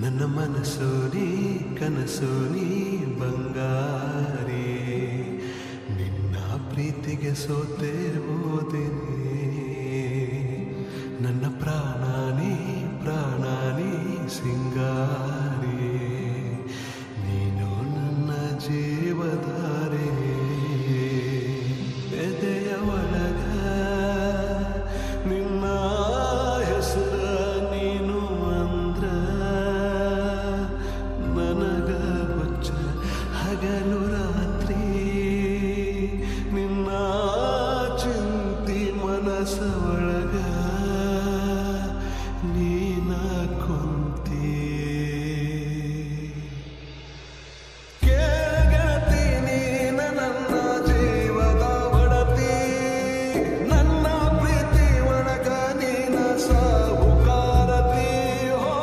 ನನ್ನ ಮನಸ್ಸು ನೀ ಕನಸು ನೀ ಬಂಗಾರಿ, ನಿನ್ನ ಪ್ರೀತಿಗೆ ಸೋತೆ ಹೋದೆನೆ. ನನ್ನ ಪ್ರಾಣಾನಿ ಪ್ರಾಣಾನಿ ಸಿಂಗಾರಿ, ನೀನು ನನ್ನ ಜೀವಧಾರೆ. ಎದೆಯ ಒಳಗ ನಿನ್ನ ಹೆಸರ ನೀನು ಅಂದ್ರ ನನಗ ಹುಚ್ಚ ಹಗಲು ರಾತ್ರಿ. ನಿನ್ನ ಚಿಂತಿ ಮನಸ್ಸ ಒಳಗ ನೀನ ಕುಂತಿ. ಕೇಳತಿ ನೀನ ನನ್ನ ಜೀವದ ಒಡತಿ, ನನ್ನ ಪ್ರೀತಿ ಒಳಗ ನೀನ ಸಾಹುಕಾರತಿ. ಹೋ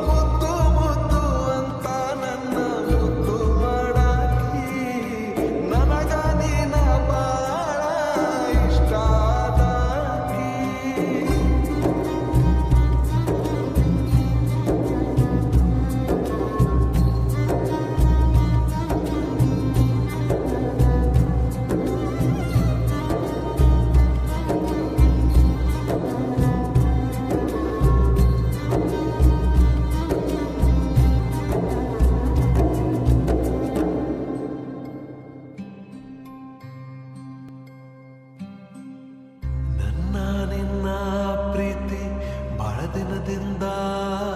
ಮುದ್ದು ಮುದ್ದು ಅಂತ ನನ್ನ ಮುದ್ದು ಮಾಡಾಕಿ, ನನಗ ನೀನ ಬಾಳ ಇಷ್ಟ ಆದಾಕಿ. ನನ್ನ ನಿನ್ನ ಪ್ರೀತಿ ಬಹಳ ದಿನದಿಂದ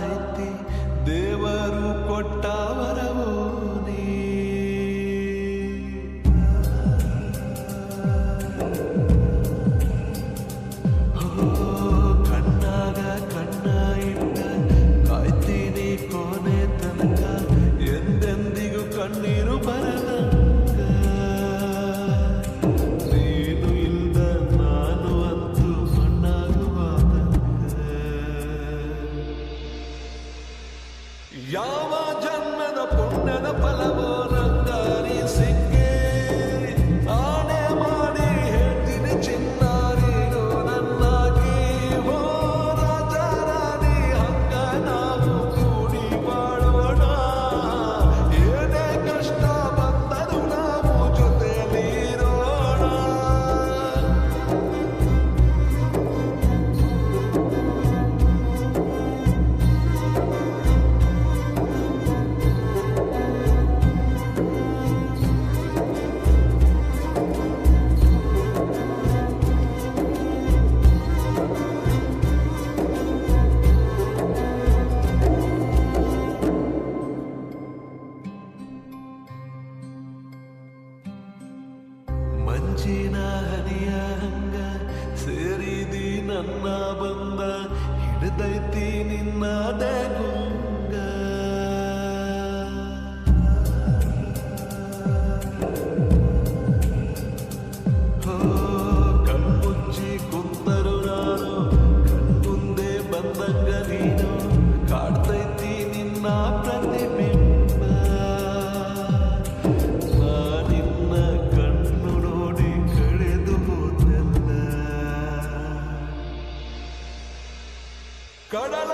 ಐತಿ, ದೇವರು ಕೊಟ್ಟ ವರವೋ ನೀ. ಹೋ ಕಣ್ಣಾಗ ಕಣ್ಣ ಇಟ್ಟ ಕಾಯ್ತೀನಿ ಕೊನೆ ತನಕ, ಎಂದೆಂದಿಗೂ ಕಣ್ಣೀರು ಬರದಂಗ. ನೀನು ಇಲ್ದ ನಾನು ಅಂತೂ ಮಣ್ಣಾಗುವಾದಂಗ. ಯಾವ ಜನ್ಮದ ಪುಣ್ಯದ ಫಲವೋ ನಂಗಾರಿ ಸಿಕ್ಕೆ, ಆಣೆ ಮಾಡಿ ಹೇಳ್ತೀನಿ ಚಿನ್ನಾರಿಗೂ ನನ್ನಾಗಿ. ಹೋ ರಾಜ ರಾಣಿ ಹಂಗ ನಾವು ಕೂಡಿ ಬಾಳೋಣ, ಏನೇ ಕಷ್ಟ ಬಂದರೂ ನಾವು ಜೊತೆಯಲ್ಲಿರೋಣ. ಮಂಜಿನ ಹನಿಯ ಹಂಗ ಸೇರಿದಿ ನನ್ನ ಬಂದ, ಹಿಡ್ದೈತಿ ನಿನ್ನ ಗುಂಗ. ಹೋ ಕಣ್ಮುಚ್ಚಿ ಕುಂತರು ನಾನು, ಕಣ್ಮುಂದೆ ಬಂದಂಗ ನೀನು, ಕಾಡ್ತೈತಿ ನಿನ್ನ ಪ್ರತಿಬಿಂಬ. ನಿನ್ನ ಕಣ್ಣು ನೋಡಿ ಕಳೆದು ಹೋದೆಲ್ಲ, ಕಡಲ